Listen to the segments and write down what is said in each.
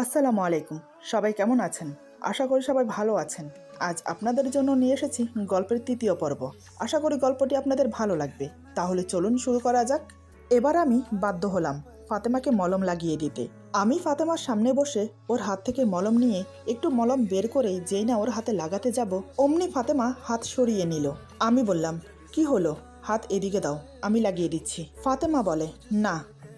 আসসালামু আলাইকুম। সবাই কেমন আছেন? আশা করি সবাই ভালো আছেন। আজ আপনাদের জন্য নিয়ে এসেছি গল্পের তৃতীয় পর্ব। আশা করি গল্পটি আপনাদের ভালো লাগবে। তাহলে চলুন শুরু করা যাক। এবার আমি বাধ্য হলাম ফাতেমাকে মলম লাগিয়ে দিতে। আমি ফাতেমার সামনে বসে ওর হাত থেকে মলম নিয়ে একটু মলম বের করে যেই না ওর হাতে লাগাতে যাব, অমনি ফাতেমা হাত সরিয়ে নিল। আমি বললাম, কি হলো? হাত এদিকে দাও, আমি লাগিয়ে দিচ্ছি। ফাতেমা বলে, না,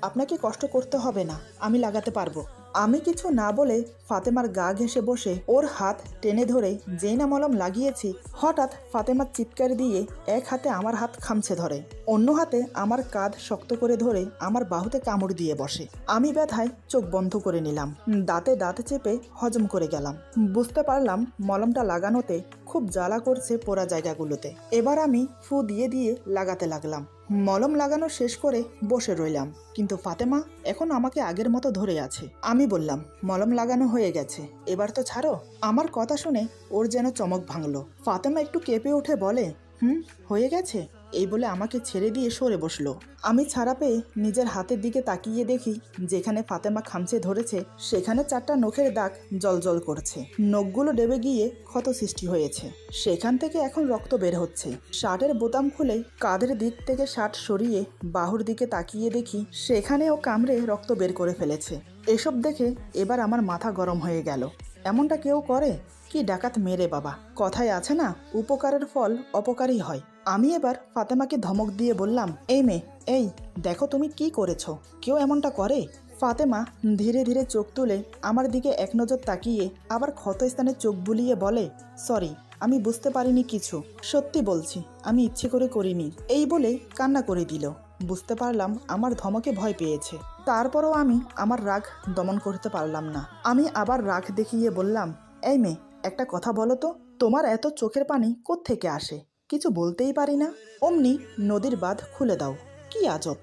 আপনাকে কষ্ট করতে হবে না, আমি লাগাতে পারবো। আমি কিছু না বলে ফাতেমার গা ঘেঁষে বসে ওর হাত টেনে ধরে যেই না মলম লাগিয়েছি, হঠাৎ ফাতেমার চিৎকার দিয়ে এক হাতে আমার হাত খামছে ধরে, অন্য হাতে আমার কাঁধ শক্ত করে ধরে আমার বাহুতে কামড় দিয়ে বসে। আমি ব্যথায় চোখ বন্ধ করে নিলাম, দাঁতে দাঁত চেপে হজম করে গেলাম। বুঝতে পারলাম মলমটা লাগানোতে খুব জ্বালা করছে পোড়া জায়গাগুলোতে। এবার আমি ফু দিয়ে দিয়ে লাগাতে লাগলাম। মলম লাগানো শেষ করে বসে রইলাম, কিন্তু ফাতেমা এখন আমাকে আগের মতো ধরে আছে। আমি বললাম, মলম লাগানো হয়ে গেছে, এবার তো ছাড়ো। আমার কথা শুনে ওর যেন চমক ভাঙলো। ফাতেমা একটু কেঁপে উঠে বলে, হয়ে গেছে। এই বলে আমাকে ছেড়ে দিয়ে সরে বসলো। আমি ছাড়া পেয়ে নিজের হাতের দিকে তাকিয়ে দেখি যেখানে ফাতেমা খামচে ধরেছে সেখানে 4টা নখের দাগ জলজল করছে। নখগুলো ডেবে গিয়ে ক্ষত সৃষ্টি হয়েছে, সেখান থেকে এখন রক্ত বের হচ্ছে। শার্টের বোতাম খুলে কাঁধের দিক থেকে শার্ট সরিয়ে বাহুর দিকে তাকিয়ে দেখি সেখানেও কামড়ে রক্ত বের করে ফেলেছে। এসব দেখে এবার আমার মাথা গরম হয়ে গেল। এমনটা কেউ করে? কি ডাকাত মেরে বাবা! কথায় আছে না, উপকারের ফল অপকারই হয়। আমি এবার ফাতেমাকে ধমক দিয়ে বললাম, এই মেয়ে, এই দেখো তুমি কি করেছো, কেউ এমনটা করে? ফাতেমা ধীরে ধীরে চোখ তুলে আমার দিকে এক নজর তাকিয়ে আবার ক্ষতস্থানে চোখ বুলিয়ে বলে, সরি, আমি বুঝতে পারিনি কিছু, সত্যি বলছি, আমি ইচ্ছে করে করিনি। এই বলে কান্না করে দিল। বুঝতে পারলাম আমার ধমকে ভয় পেয়েছে। তারপরও আমি আমার রাগ দমন করতে পারলাম না। আমি আবার রাগ দেখিয়ে বললাম, এই মেয়ে, একটা কথা বলো তো, তোমার এত চোখের পানি কোত্থেকে আসে? কিছু বলতেই পারি না, অমনি নদীর বাঁধ খুলে দাও। কি আজব!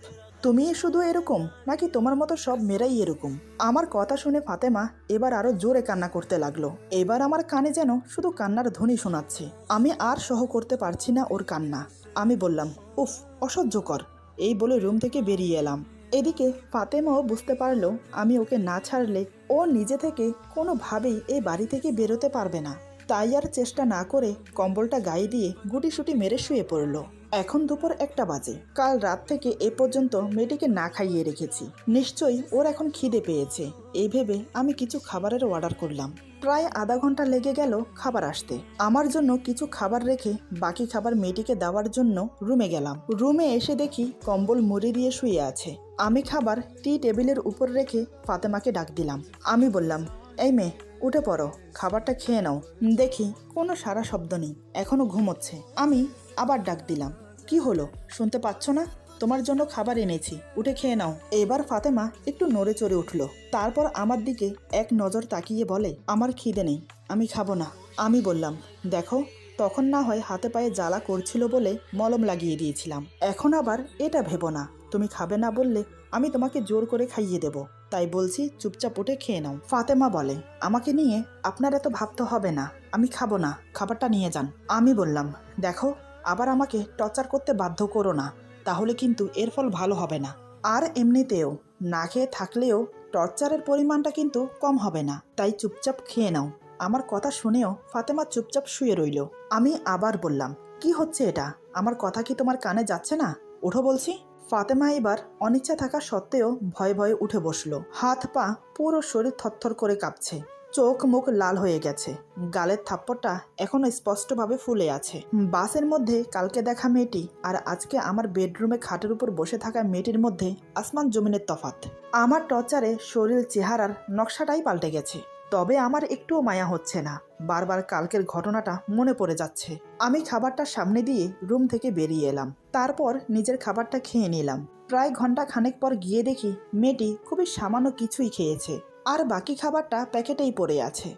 তুমি শুধু এরকম নাকি তোমার মতো সব মেয়েরাই এরকম? আমার কথা শুনে ফাতেমা এবার আরো জোরে কান্না করতে লাগলো। এবার আমার কানে যেন শুধু কান্নার ধ্বনি শোনাচ্ছে। আমি আর সহ করতে পারছি না ওর কান্না। আমি বললাম, উফ, অসহ্যকর। এই বলে রুম থেকে বেরিয়ে এলাম। এদিকে ফাতেমাও বুঝতে পারলো আমি ওকে না ছাড়লে ও নিজে থেকে কোনোভাবেই এই বাড়ি থেকে বেরোতে পারবে না। তাই আর চেষ্টা না করে কম্বলটা গায়ে দিয়ে গুটিসুটি মেরে শুয়ে পড়লো। এখন দুপুর 1টা বাজে। কাল রাত থেকে এ পর্যন্ত মেয়েটিকে না খাইয়ে রেখেছি, নিশ্চয়ই ওর এখন খিদে পেয়েছে। এই ভেবে আমি কিছু খাবারের অর্ডার করলাম। প্রায় আধা ঘন্টা লেগে গেল খাবার আসতে। আমার জন্য কিছু খাবার রেখে বাকি খাবার মেয়েটিকে দেওয়ার জন্য রুমে গেলাম। রুমে এসে দেখি কম্বল মুড়ি দিয়ে শুয়ে আছে। আমি খাবার টি টেবিলের উপর রেখে ফাতেমাকে ডাক দিলাম। আমি বললাম, এই মেয়ে, উঠে পড়ো, খাবারটা খেয়ে নাও। দেখি কোনো সারা শব্দ নেই, এখনো ঘুমোচ্ছে। আমি আবার ডাক দিলাম, কি হলো, শুনতে পাচ্ছ না? তোমার জন্য খাবার এনেছি, উঠে খেয়ে নাও। এবার ফাতেমা একটু নড়ে চড়ে উঠল। তারপর আমার দিকে এক নজর তাকিয়ে বলে, আমার খিদে নেই, আমি খাবো না। আমি বললাম, দেখো, তখন না হয় হাতে পায়ে জ্বালা করছিল বলে মলম লাগিয়ে দিয়েছিলাম, এখন আবার এটা ভেবো না। তুমি খাবে না বললে আমি তোমাকে জোর করে খাইয়ে দেব, তাই বলছি চুপচাপ উঠে খেয়ে নাও। ফাতেমা বলে, আমাকে নিয়ে আপনার এত ভাবতে হবে না, আমি খাবো না, খাবারটা নিয়ে যান। আমি বললাম, দেখো, আবার আমাকে টর্চার করতে বাধ্য করো না, তাহলে কিন্তু এর ফল ভালো হবে না। আর এমনিতেও না খেয়ে থাকলেও টর্চারের পরিমাণটা কিন্তু কম হবে না, তাই চুপচাপ খেয়ে নাও। আমার কথা শুনেও ফাতেমা চুপচাপ শুয়ে রইল। আমি আবার বললাম, কি হচ্ছে এটা? আমার কথা কি তোমার কানে যাচ্ছে না? ওঠো বলছি। ফাতেমা এবার অনিচ্ছা থাকা সত্ত্বেও ভয়ে ভয়ে উঠে বসলো। হাত পা পুরো শরীর থরথর করে কাঁপছে, চোখ মুখ লাল হয়ে গেছে, গালের থাপ্পড়টা এখনো স্পষ্টভাবে ফুলে আছে। বাসের মধ্যে কালকে দেখা মেয়েটি আর আজকে আমার বেডরুমে খাটের উপর বসে থাকা মেয়েটির মধ্যে আসমান জমিনের তফাৎ। আমার টর্চারে শরীর চেহারার নকশাটাই পাল্টে গেছে। তবে আমার একটুও মায়া হচ্ছে না, বারবার কালকের ঘটনাটা মনে পড়ে যাচ্ছে। আমি খাবারটা সামনে দিয়ে রুম থেকে বেরিয়ে এলাম। তারপর নিজের খাবারটা খেয়ে নিলাম। প্রায় ঘন্টা খানেক পর গিয়ে দেখি মেয়েটি খুবই সামান্য কিছুই খেয়েছে, আর বাকি খাবারটা প্যাকেটেই পড়ে আছে।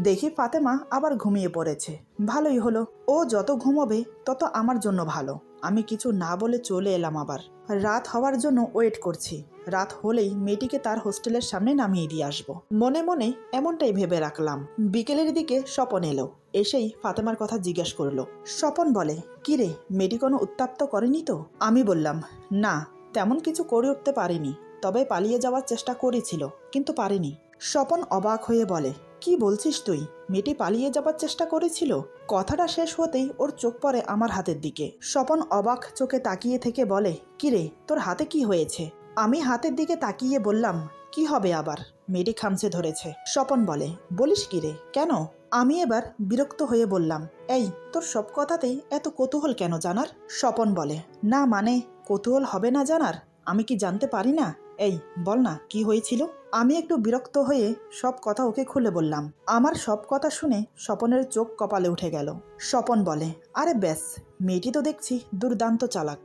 দেখি ফাতেমা আবার ঘুমিয়ে পড়েছে। ভালোই হলো, ও যত ঘুমোবে তত আমার জন্য ভালো। আমি কিছু না বলে চলে এলাম। আবার রাত হওয়ার জন্য ওয়েট করছি। রাত হলেই মেয়েটিকে তার হোস্টেলের সামনে নামিয়ে দিয়ে আসবো, মনে মনে এমনটাই ভেবে রাখলাম। বিকেলের দিকে স্বপন এলো। এসেই ফাতেমার কথা জিজ্ঞেস করলো। স্বপন বলে, কি রে, মেয়েটি কোনো উত্তাপ্ত করেনি তো? আমি বললাম, না, তেমন কিছু করে উঠতে পারিনি, তবে পালিয়ে যাওয়ার চেষ্টা করেছিল, কিন্তু পারিনি। স্বপন অবাক হয়ে বলে, কি বলছিস তুই? মেয়েটি পালিয়ে যাবার চেষ্টা করেছিল? কথাটা শেষ হতেই ওর চোখ পড়ে আমার হাতের দিকে। স্বপন অবাক চোখে তাকিয়ে থেকে বলে, কিরে, তোর হাতে কি হয়েছে? আমি হাতের দিকে তাকিয়ে বললাম, কি হবে আবার? মেয়েটি খামচে ধরেছে। স্বপন বলে, বলিস কি রে, কেন? আমি এবার বিরক্ত হয়ে বললাম, এই, তোর সব কথাতেই এত কৌতূহল কেন জানার? স্বপন বলে, না মানে কৌতূহল হবে না জানার? আমি কি জানতে পারি না? এই বল না, কি হয়েছিল? আমি একটু বিরক্ত হয়ে সব কথা ওকে খুলে বললাম। আমার সব কথা শুনে স্বপনের চোখ কপালে উঠে গেল। স্বপন বলে, আরে ব্যাস, মেয়েটি তো দেখছি দুর্দান্ত চালাক।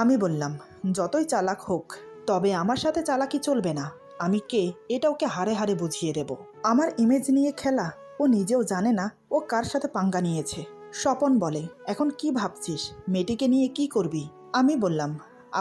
আমি বললাম, যতই চালাক হোক, তবে আমার সাথে চালাকি চলবে না। আমি কে এটা ওকে হারে হারে বুঝিয়ে দেব। আমার ইমেজ নিয়ে খেলা ও নিজেও জানে না ও কার সাথে পাঙ্গা নিয়েছে। স্বপন বলে, এখন কি ভাবছিস? মেয়েটিকে নিয়ে কি করবি? আমি বললাম,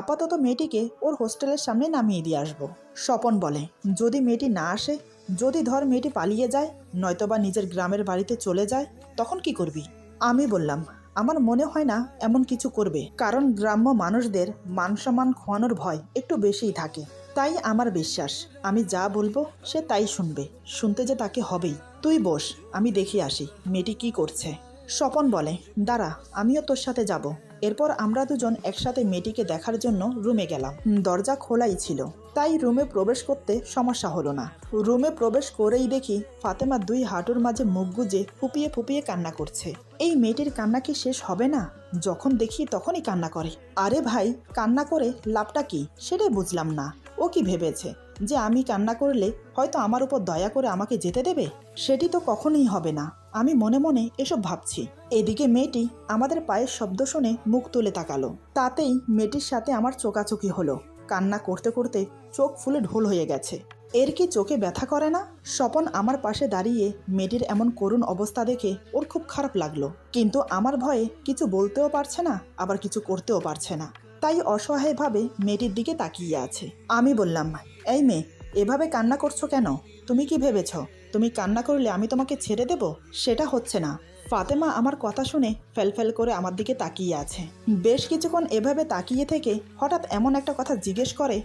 আপাতত মেয়েটিকে ওর হোস্টেলের সামনে নামিয়ে দিয়ে আসবো। স্বপন বলে, যদি মেয়েটি না আসে, যদি ধর মেয়েটি পালিয়ে যায়, নয়তোবা নিজের গ্রামের বাড়িতে চলে যায়, তখন কি করবি? আমি বললাম, আমার মনে হয় না এমন কিছু করবে, কারণ গ্রাম্য মানুষদের মানসম্মান খোয়ানোর ভয় একটু বেশিই থাকে। তাই আমার বিশ্বাস, আমি যা বলবো সে তাই শুনবে। শুনতে যে তাকে হবেই। তুই বস, আমি দেখি আসি মেয়েটি কি করছে। স্বপন বলে, দাঁড়া, আমিও তোর সাথে যাব। এরপর আমরা দুজন একসাথে মেয়েটিকে দেখার জন্য রুমে গেলাম। দরজা খোলাই ছিল, তাই রুমে প্রবেশ করতে সমস্যা হলো না। রুমে প্রবেশ করেই দেখি ফাতেমা দুই হাঁটুর মাঝে মুখ গুজে ফুপিয়ে ফুপিয়ে কান্না করছে। এই মেয়েটির কান্না কি শেষ হবে না? যখন দেখি তখনই কান্না করে। আরে ভাই, কান্না করে লাভটা কি সেটাই বুঝলাম না। ও কি ভেবেছে যে আমি কান্না করলে হয়তো আমার উপর দয়া করে আমাকে যেতে দেবে? সেটি তো কখনোই হবে না। আমি মনে মনে এসব ভাবছি। এদিকে মেয়েটি আমাদের পায়ের শব্দ শুনে মুখ তুলে তাকালো। তাতেই মেয়েটির সাথে আমার চোকাচোকি হলো। কান্না করতে করতে চোখ ফুলে ঢোল হয়ে গেছে। এর কি চোখে ব্যথা করে না? স্বপন আমার পাশে দাঁড়িয়ে মেয়েটির এমন করুণ অবস্থা দেখে ওর খুব খারাপ লাগলো, কিন্তু আমার ভয়ে কিছু বলতেও পারছে না, আবার কিছু করতেও পারছে না। তাই অসহায়ভাবে মেয়েটির দিকে তাকিয়ে আছে। আমি বললাম, এই মেয়ে, এভাবে কান্না করছো কেন? তুমি কি ভেবেছ তুমি কান্না করলে আমি তোমাকে ছেড়ে দেব? সেটা হচ্ছে না। ফাতেমা আমার কথা শুনে ফেলফেল করে আমার দিকে তাকিয়ে আছে। বেশ কিছুক্ষণ এভাবে তাকিয়ে থেকে হঠাৎ এমন একটা কথা জিজ্ঞেস করে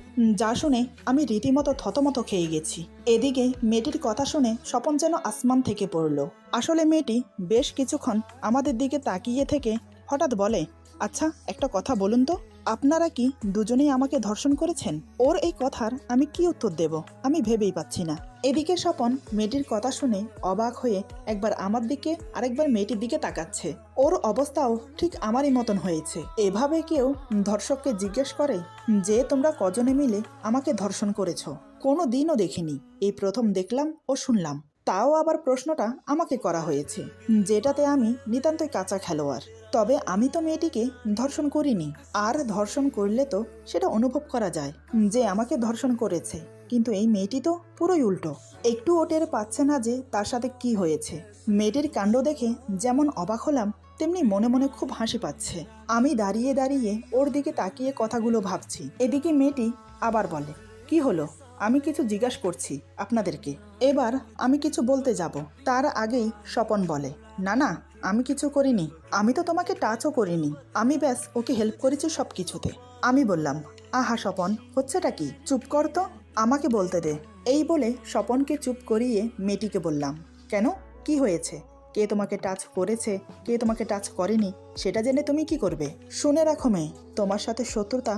যা শুনে আমি রীতিমতো থতমত খেয়ে গেছি। এদিকে মেয়েটির কথা শুনে স্বপন যেন আসমান থেকে পড়ল। আসলে মেয়েটি বেশ কিছুক্ষণ আমাদের দিকে তাকিয়ে থেকে হঠাৎ বলে, আচ্ছা, একটা কথা বলুন তো, আপনারা কি দুজনেই আমাকে ধর্ষণ করেছেন? ওর এই কথার আমি কি উত্তর দেব আমি ভেবেই পাচ্ছি না। এদিকে স্বপন মেয়েটির কথা শুনে অবাক হয়ে একবার আমার দিকে আরেকবার মেয়েটির দিকে তাকাচ্ছে। ওর অবস্থাও ঠিক আমারই মতন হয়েছে। এভাবে কেউ ধর্ষককে জিজ্ঞেস করে যে তোমরা কজনে মিলে আমাকে ধর্ষণ করেছো? কোনো দিনও দেখিনি, এই প্রথম দেখলাম ও শুনলাম। তাও আবার প্রশ্নটা আমাকে করা হয়েছে, যেটাতে আমি নিতান্তই কাঁচা খেলোয়াড়। তবে আমি তো মেয়েটিকে ধর্ষণ করিনি, আর ধর্ষণ করলে তো সেটা অনুভব করা যায় যে আমাকে ধর্ষণ করেছে। কিন্তু এই মেয়েটি তো পুরোই উল্টো, একটুও টের পাচ্ছে না যে তার সাথে কি হয়েছে। মেয়েটির কাণ্ড দেখে যেমন অবাক হলাম, তেমনি মনে মনে খুব হাসি পাচ্ছে। আমি দাঁড়িয়ে দাঁড়িয়ে ওর দিকে তাকিয়ে কথাগুলো ভাবছি। এদিকে মেয়েটি আবার বলে, কি হলো? আমি কিছু জিজ্ঞাসা করছি আপনাদেরকে। এবার আমি কিছু বলতে যাব, তার আগেই স্বপন বলে, না না, আমি কিছু করিনি, আমি তো তোমাকে টাচও করিনি, আমি ব্যাস ওকে হেল্প করেছি সব কিছুতে। আমি বললাম, আহা স্বপন, হচ্ছেটা কি? চুপ কর তো, আমাকে বলতে দে। এই বলে স্বপনকে চুপ করিয়ে মেয়েটিকে বললাম, কেন, কি হয়েছে? কে তোমাকে টাচ করেছে, কে তোমাকে টাচ করেনি, সেটা জেনে তুমি কি করবে? শুনে রাখো মেয়ে, তোমার সাথে শত্রুতা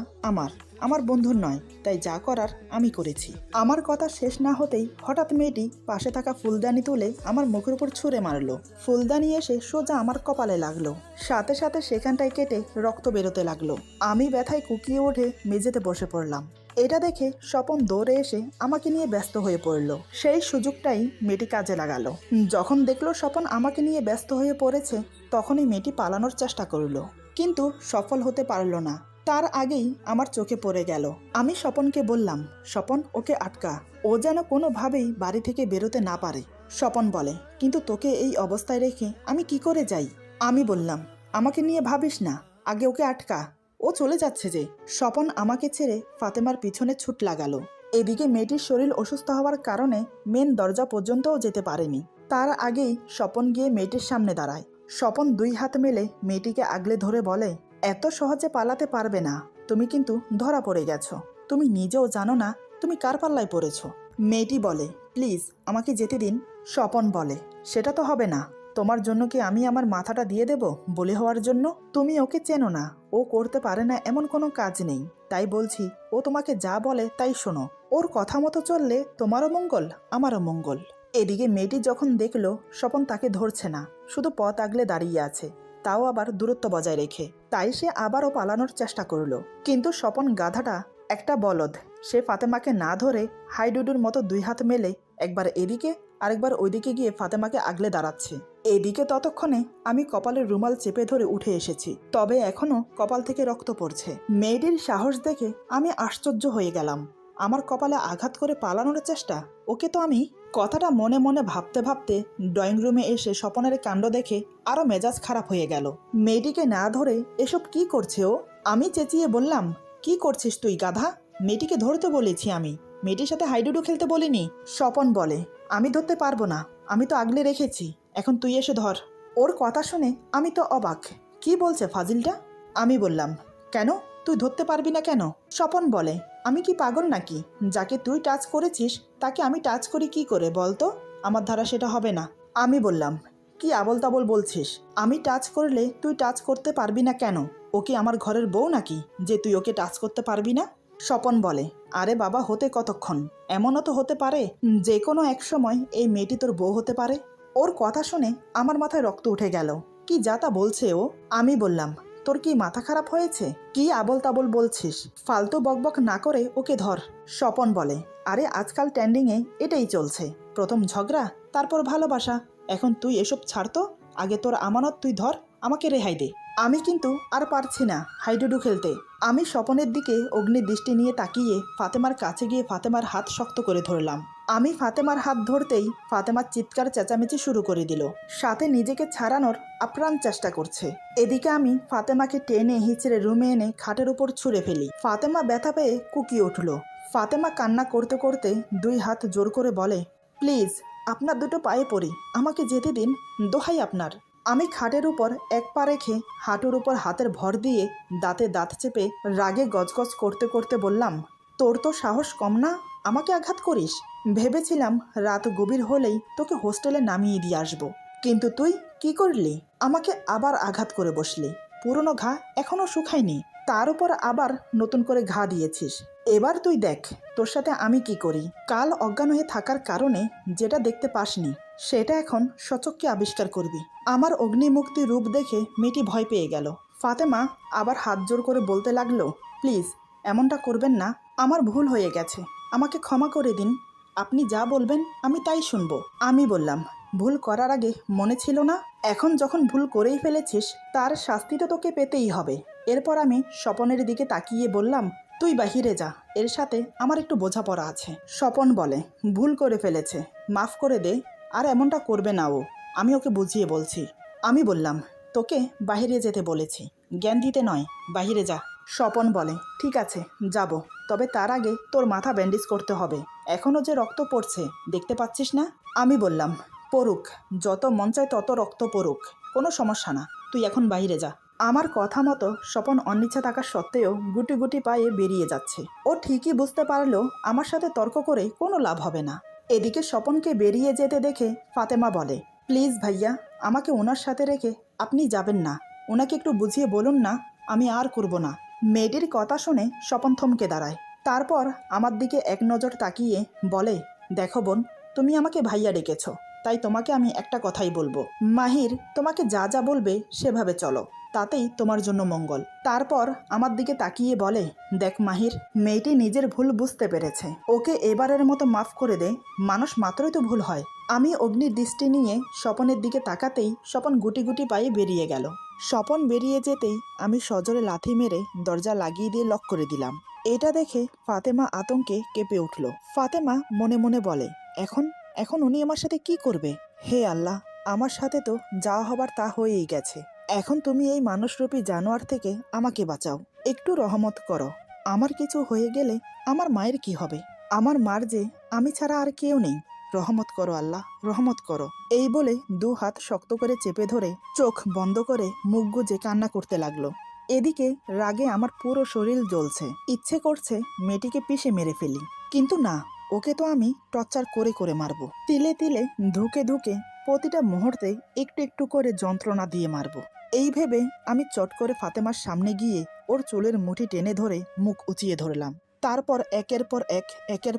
আমার বন্ধুর নয়, তাই যা করার আমি করেছি। আমার কথা শেষ না হতেই হঠাৎ মেয়েটি পাশে থাকা ফুলদানি তুলে আমার মুখের উপর ছুঁড়ে মারলো। ফুলদানি এসে সোজা আমার কপালে লাগলো, সাথে সাথে সেখানটায় কেটে রক্ত বেরোতে লাগলো। আমি ব্যথায় কুকিয়ে উঠে মেঝেতে বসে পড়লাম। এটা দেখে স্বপন দৌড়ে এসে আমাকে নিয়ে ব্যস্ত হয়ে পড়ল। সেই সুযোগটাই মেয়েটি কাজে লাগালো। যখন দেখলো স্বপন আমাকে নিয়ে ব্যস্ত হয়ে পড়েছে, তখনই মেয়েটি পালানোর চেষ্টা করলো, কিন্তু সফল হতে পারল না। তার আগেই আমার চোখে পড়ে গেল। আমি স্বপনকে বললাম, স্বপন, ওকে আটকা, ও যেন কোনোভাবেই বাড়ি থেকে বেরোতে না পারে। স্বপন বলে, কিন্তু তোকে এই অবস্থায় রেখে আমি কি করে যাই? আমি বললাম, আমাকে নিয়ে ভাবিস না, আগে ওকে আটকা, ও চলে যাচ্ছে যে। স্বপন আমাকে ছেড়ে ফাতেমার পিছনে ছুট লাগালো। এদিকে মেয়েটির শরীর অসুস্থ হওয়ার কারণে মেন দরজা পর্যন্তও যেতে পারেনি। তার আগেই স্বপন গিয়ে মেয়েটির সামনে দাঁড়ায়। স্বপন দুই হাত মেলে মেয়েটিকে আগলে ধরে বলে, এত সহজে পালাতে পারবে না, তুমি কিন্তু ধরা পড়ে গেছো। তুমি নিজেও জানো না তুমি কার পাল্লায় পড়েছো। মেয়েটি বলে, প্লিজ আমাকে যেতে দিন। স্বপন বলে, সেটা তো হবে না। তোমার জন্য কি আমি আমার মাথাটা দিয়ে দেব বলে হওয়ার জন্য? তুমি ওকে চেনো না, ও করতে পারে না এমন কোনো কাজ নেই। তাই বলছি, ও তোমাকে যা বলে তাই শোনো। ওর কথা মতো চললে তোমারও মঙ্গল, আমারও মঙ্গল। এদিকে মেয়েটি যখন দেখলো স্বপন তাকে ধরছে না, শুধু পথ আগলে দাঁড়িয়ে আছে, তাও আবার দূরত্ব বজায় রেখে, তাই সে আবারও পালানোর চেষ্টা করলো। কিন্তু স্বপন গাধাটা একটা বলদ, সে ফাতেমাকে না ধরে হাইডুডুর মতো দুই হাত মেলে একবার এদিকে আরেকবার ওইদিকে গিয়ে ফাতেমাকে আগলে দাঁড়াচ্ছে। এদিকে ততক্ষণে আমি কপালের রুমাল চেপে ধরে উঠে এসেছি, তবে এখনো কপাল থেকে রক্ত পড়ছে। মেয়েটির সাহস দেখে আমি আশ্চর্য হয়ে গেলাম। আমার কপালে আঘাত করে পালানোর চেষ্টা, ওকে তো আমি। কথাটা মনে মনে ভাবতে ভাবতে ড্রয়িং রুমে এসে স্বপনের কাণ্ড দেখে আরো মেজাজ খারাপ হয়ে গেল। মেয়েটিকে না ধরে এসব কি করছে ও? আমি চেঁচিয়ে বললাম, কি করছিস তুই গাধা? মেয়েটিকে ধরতে বলেছি আমি, মেয়েটির সাথে হাইডুডু খেলতে বলিনি। স্বপন বলে, আমি ধরতে পারবো না, আমি তো আগলে রেখেছি, এখন তুই এসে ধর। ওর কথা শুনে আমি তো অবাক, কি বলছে ফাজিলটা? আমি বললাম, কেন তুই ধরতে পারবি না কেন? স্বপন বলে, আমি কি পাগল নাকি? যাকে তুই টাচ করেছিস তাকে আমি টাচ করি কি করে বলতো? আমার দ্বারা সেটা হবে না। আমি বললাম, কি আবল তাবল বলছিস? আমি টাচ করলে তুই টাচ করতে পারবি না কেন? ও কি আমার ঘরের বউ নাকি যে তুই ওকে টাচ করতে পারবি না? স্বপন বলে, আরে বাবা, হতে কতক্ষণ? এমনও তো হতে পারে যে কোনো এক সময় এই মেয়েটি তোর বউ হতে পারে। ওর কথা শুনে আমার মাথায় রক্ত উঠে গেল। কি যা তা বলছে ও? আমি বললাম, তোর কি মাথা খারাপ হয়েছে? কি আবল তাবল বলছিস? ফালতু বকবক না করে ওকে ধর। স্বপন বলে, আরে আজকাল ট্রেন্ডিংয়ে এটাই চলছে, প্রথম ঝগড়া তারপর ভালোবাসা। এখন তুই এসব ছাড় তো, আগে তোর আমানত তুই ধর, আমাকে রেহাই দে। আমি কিন্তু আর পারছি না হাইডুডু খেলতে। আমি স্বপনের দিকে অগ্নি দৃষ্টি নিয়ে তাকিয়ে ফাতেমার কাছে গিয়ে ফাতেমার হাত শক্ত করে ধরলাম। আমি ফাতেমার হাত ধরতেই ফাতেমার চিৎকার চেঁচামেচি শুরু করে দিল, সাথে নিজেকে ছাড়ানোর আপ্রাণ চেষ্টা করছে। এদিকে আমি ফাতেমাকে টেনে হিচড়ে রুমে এনে খাটের উপর ছুঁড়ে ফেলি। ফাতেমা ব্যথা পেয়ে কুকিয়ে উঠল। ফাতেমা কান্না করতে করতে দুই হাত জোর করে বলে, প্লিজ আপনার দুটো পায়ে পড়ি, আমাকে যেতে দিন, দোহাই আপনার। আমি খাটের উপর এক পা রেখে হাঁটুর উপর হাতের ভর দিয়ে দাঁতে দাঁত চেপে রাগে গজগজ করতে করতে বললাম, তোর তো সাহস কম না, আমাকে আঘাত করিস? ভেবেছিলাম রাত গভীর হলেই তোকে হোস্টেলে নামিয়ে দিয়ে আসবো, কিন্তু তুই কি করলি? আমাকে আবার আঘাত করে বসলি। পুরনো ঘা এখনো শুকায়নি, তার উপর আবার নতুন করে ঘা দিয়েছিস। এবার তুই দেখ তোর সাথে আমি কি করি। কাল অজ্ঞান হয়ে থাকার কারণে যেটা দেখতে পাসনি সেটা এখন সচক্ষে আবিষ্কার করবি। আমার অগ্নিমুক্তি রূপ দেখে মেয়েটি ভয় পেয়ে গেল। ফাতেমা আবার হাত জোর করে বলতে লাগলো, প্লিজ এমনটা করবেন না, আমার ভুল হয়ে গেছে, আমাকে ক্ষমা করে দিন, আপনি যা বলবেন আমি তাই শুনবো। আমি বললাম, ভুল করার আগে মনে ছিল না? এখন যখন ভুল করেই ফেলেছিস তার শাস্তি তো তোকে পেতেই হবে। এরপর আমি স্বপনের দিকে তাকিয়ে বললাম, তুই বাহিরে যা, এর সাথে আমার একটু বোঝাপড়া আছে। স্বপন বলে, ভুল করে ফেলেছে, মাফ করে দে, আর এমনটা করবে না ও, আমি ওকে বুঝিয়ে বলছি। আমি বললাম, তোকে বাহিরে যেতে বলেছি, জ্ঞান দিতে নয়, বাহিরে যা। স্বপন বলে, ঠিক আছে যাব, তবে তার আগে তোর মাথা ব্যান্ডেজ করতে হবে, এখনও যে রক্ত পড়ছে দেখতে পাচ্ছিস না? আমি বললাম, পড়ুক, যত মন চায় তত রক্ত পড়ুক, কোনো সমস্যা না, তুই এখন বাইরে যা। আমার কথা মতো স্বপন অনিচ্ছা থাকা সত্ত্বেও গুটি গুটি পায়ে বেরিয়ে যাচ্ছে। ও ঠিকই বুঝতে পারলো আমার সাথে তর্ক করে কোনো লাভ হবে না। এদিকে স্বপনকে বেরিয়ে যেতে দেখে ফাতেমা বলে, প্লিজ ভাইয়া, আমাকে ওনার সাথে রেখে আপনি যাবেন না, ওনাকে একটু বুঝিয়ে বলুন না, আমি আর করব না। মেয়েটির কথা শুনে স্বপন থমকে দাঁড়ায়, তারপর আমার দিকে এক নজর তাকিয়ে বলে, দেখো বোন, তুমি আমাকে ভাইয়া ডেকেছো, তাই তোমাকে আমি একটা কথাই বলবো, মাহির তোমাকে যা যা বলবে সেভাবে চলো, তাতেই তোমার জন্য মঙ্গল। তারপর আমার দিকে তাকিয়ে বলে, দেখ মাহির, মেয়েটি নিজের ভুল বুঝতে পেরেছে, ওকে এবারের মতো মাফ করে দে, মানুষ মাত্রই তো ভুল হয়। আমি অগ্নির দৃষ্টি নিয়ে স্বপনের দিকে তাকাতেই স্বপন গুটি গুটি পায়ে বেরিয়ে গেল। স্বপন বেরিয়ে যেতেই আমি সজোরে লাথি মেরে দরজা লাগিয়ে দিয়ে লক করে দিলাম। এটা দেখে ফাতেমা আতঙ্কে কেঁপে উঠল। ফাতেমা মনে মনে বলে, এখন এখন উনি আমার সাথে কি করবে? হে আল্লাহ, আমার সাথে তো যা হবার তা হয়েই গেছে, এখন তুমি এই মানুষরূপী জানোয়ার থেকে আমাকে বাঁচাও, একটু রহমত করো। আমার কিছু হয়ে গেলে আমার মায়ের কি হবে? আমার মার যে আমি ছাড়া আর কেউ নেই, রহমত করো আল্লাহ, রহমত করো। এই বলে দু হাত শক্ত করে চেপে ধরে চোখ বন্ধ করে মুখ গুজে কান্না করতে লাগলো। এদিকে রাগে আমার পুরো শরীর জ্বলছে, ইচ্ছে করছে মেয়েটিকে পিষে মেরে ফেলি, কিন্তু না, ওকে তো আমি টর্চার করে করে মারবো, তিলে তিলে ধুকে ধুকে প্রতিটা মুহূর্তে একটু একটু করে যন্ত্রণা দিয়ে মারবো। এই ভেবে আমি চট করে ফাতেমার সামনে গিয়ে ওর চুলের মুঠি টেনে ধরে মুখ উঁচিয়ে ধরলাম। তারপর একের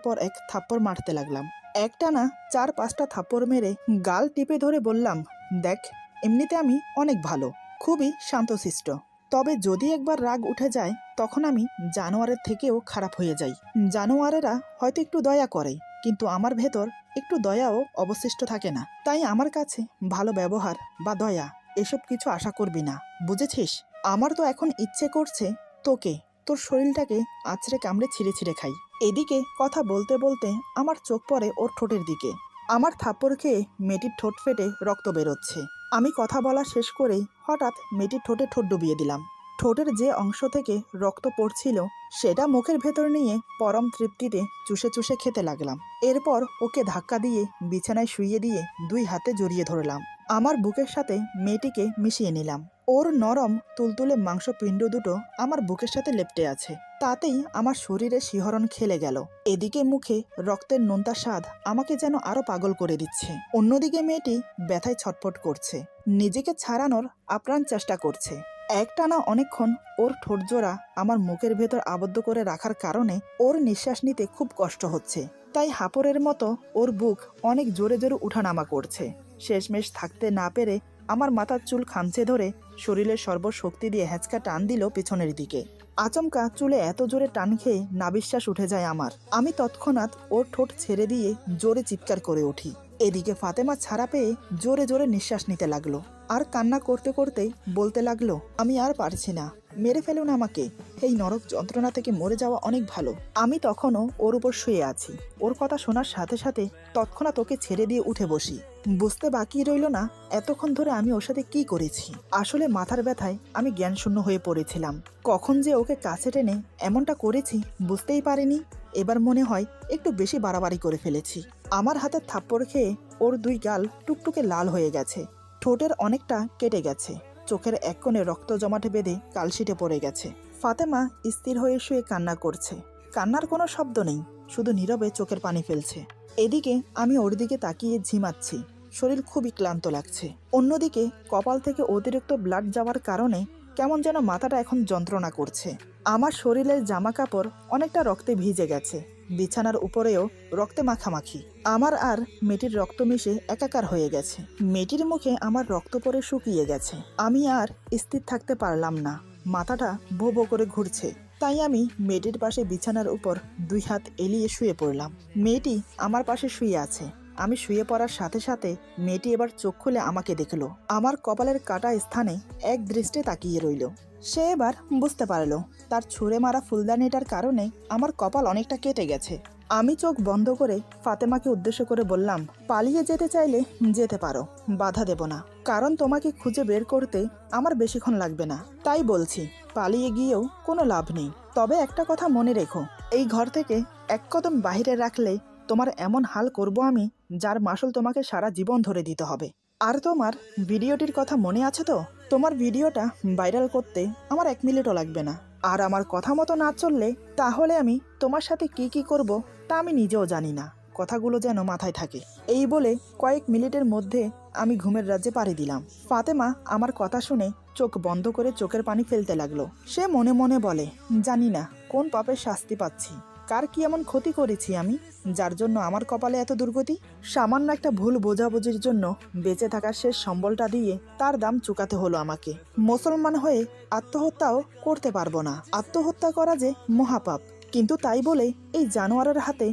পর এক থাপ্পড় মারতে লাগলাম। একটানা 4-5টা থাপ্পড় মেরে গাল টিপে ধরে বললাম, দেখ, এমনিতে আমি অনেক ভালো, খুবই শান্তশিষ্ট, তবে যদি একবার রাগ উঠে যায় তখন আমি জানোয়ারের থেকেও খারাপ হয়ে যাই। জানোয়ারেরা হয়তো একটু দয়া করে, কিন্তু আমার ভেতর একটু দয়াও অবশিষ্ট থাকে না। তাই আমার কাছে ভালো ব্যবহার বা দয়া এসব কিছু আশা করবি না, বুঝেছিস? আমার তো এখন ইচ্ছে করছে তোকে, তোর শরীরটাকে আছড়ে কামড়ে ছিঁড়ে ছিঁড়ে খাই। এদিকে কথা বলতে বলতে আমার চোখ পড়ে ওর ঠোঁটের দিকে। আমার থাপ্পড় খেয়ে মেয়েটির ঠোঁট ফেটে রক্ত বেরোচ্ছে। আমি কথা বলা শেষ করেই হঠাৎ মেয়েটির ঠোঁটে ঠোঁট ডুবিয়ে দিলাম। ঠোঁটের যে অংশ থেকে রক্ত পড়ছিল সেটা মুখের ভেতর নিয়ে পরম তৃপ্তিতে চুষে চুষে খেতে লাগলাম। এরপর ওকে ধাক্কা দিয়ে বিছানায় শুইয়ে দিয়ে 2 হাতে জড়িয়ে ধরলাম। আমার বুকের সাথে মেয়েটিকে মিশিয়ে নিলাম। ওর নরম তুলতুলে মাংসপিণ্ড দুটো আমার বুকের সাথে লেপ্টে আছে, তাতেই আমার শরীরে শিহরণ খেলে গেল। এদিকে মুখে রক্তের নোনতা স্বাদ আমাকে যেন আরো পাগল করে দিচ্ছে। অন্যদিকে মেয়েটি ব্যথায় ছটফট করছে, নিজেকে ছাড়ানোর আপ্রাণ চেষ্টা করছে। একটানা অনেকক্ষণ ওর ঠোঁটজোড়া আমার মুখের ভেতর আবদ্ধ করে রাখার কারণে ওর নিঃশ্বাস নিতে খুব কষ্ট হচ্ছে। তাই হাঁপড়ের মতো ওর বুক অনেক জোরে জোরে উঠানামা করছে। শেষমেশ থাকতে না পেরে আমার মাথার চুল খামচে ধরে শরীরের সর্বশক্তি দিয়ে হ্যাঁচকা টান দিল পেছনের দিকে। আচমকা চুলে এত জোরে টান খেয়ে নাবিশ্বাস উঠে যায় আমার। আমি তৎক্ষণাৎ ওর ঠোঁট ছেড়ে দিয়ে জোরে চিৎকার করে উঠি। এদিকে ফাতেমা ছাড়া পেয়ে জোরে জোরে নিঃশ্বাস নিতে লাগলো আর কান্না করতে করতে বলতে লাগলো, আমি আর পারছি না, মেরে ফেলুন আমাকে, এই নরক যন্ত্রণা থেকে মরে যাওয়া অনেক ভালো। আমি তখনও ওর উপর শুয়ে আছি। ওর কথা শোনার সাথে সাথে তৎক্ষণাৎ ওকে ছেড়ে দিয়ে উঠে বসি। বুঝতে বাকি রইল না এতক্ষণ ধরে আমি ওর সাথে কি করেছি। আসলে মাথার ব্যথায় আমি জ্ঞানশূন্য হয়ে পড়েছিলাম। কখন যে ওকে কাছে টেনে এমনটা করেছি বুঝতেই পারিনি। এবার মনে হয় একটু বেশি বাড়াবাড়ি করে ফেলেছি। আমার হাতে থাপ্পড় খেয়ে ওর 2 গাল টুকটুকে লাল হয়ে গেছে, ঠোঁটের অনেকটা কেটে গেছে, চোখের এক কোণে রক্ত জমাটে বেঁধে কালশিটে পড়ে গেছে। ফাতেমা স্থির হয়ে শুয়ে কান্না করছে। কান্নার কোনো শব্দ নেই, শুধু নীরবে চোখের পানি ফেলছে। এদিকে আমি ওর দিকে তাকিয়ে ঝিমাচ্ছি, শরীর খুবই ক্লান্ত লাগছে। অন্যদিকে কপাল থেকে অতিরিক্ত ব্লাড যাওয়ার কারণে কেমন যেন মাথাটা এখন যন্ত্রণা করছে। আমার শরীরের জামা কাপড় অনেকটা রক্তে ভিজে গেছে, বিছানার উপরেও রক্তে মাখামাখি। আমার আর মেয়েটির রক্ত মিশে একাকার হয়ে গেছে। মেয়েটির মুখে আমার রক্ত পরে শুকিয়ে গেছে। আমি আর স্থির থাকতে পারলাম না, মাথাটা ভো ভো করে ঘুরছে। তাই আমি মেয়েটির পাশে বিছানার উপর 2 হাত এলিয়ে শুয়ে পড়লাম। মেয়েটি আমার পাশে শুয়ে আছে। আমি শুয়ে পড়ার সাথে সাথে মেয়েটি এবার চোখ খুলে আমাকে দেখলো। আমার কপালের কাটা স্থানে এক দৃষ্টে তাকিয়ে রইল। সে এবার বুঝতে পারলো তার ছুঁড়ে মারা ফুলদানিটার কারণে আমার কপাল অনেকটা কেটে গেছে। আমি চোখ বন্ধ করে ফাতেমাকে উদ্দেশ্য করে বললাম, পালিয়ে যেতে চাইলে যেতে পারো, বাধা দেব না, কারণ তোমাকে খুঁজে বের করতে আমার বেশিক্ষণ লাগবে না। তাই বলছি, পালিয়ে গিয়েও কোনো লাভ নেই। তবে একটা কথা মনে রেখো, এই ঘর থেকে এক কদম বাহিরে রাখলে তোমার এমন হাল করব আমি, যার মাসুল তোমাকে সারা জীবন ধরে দিতে হবে। আর তোমার ভিডিওটির কথা মনে আছে তো? তোমার ভিডিওটা ভাইরাল করতে আমার 1 মিনিটও লাগবে না। আর আমার কথা মতো না চললে তাহলে আমি তোমার সাথে কি কি করব তা আমি নিজেও জানি না। কথাগুলো যেন মাথায় থাকে। এই বলে কয়েক মিনিটের মধ্যে আমি ঘুমের রাজ্যে পাড়ি দিলাম। ফাতেমা আমার কথা শুনে চোখ বন্ধ করে চোখের পানি ফেলতে লাগলো। সে মনে মনে বলে, জানি না কোন পাপের শাস্তি পাচ্ছি, কার কি এমন ক্ষতি করেছি আমি, যার জন্য আমার কপালে এত দুর্গতি। সামান্য একটা ভুল বোঝাবুঝির জন্য বেঁচে থাকার শেষ সম্বলটা দিয়ে তার দাম চুকাতে হলো আমাকে। মুসলমান হয়ে আত্মহত্যাও করতে পারবো না। আত্মহত্যা করা যে মহাপাপ, কিন্তু তাই বলে এই জানোয়ারের হাতে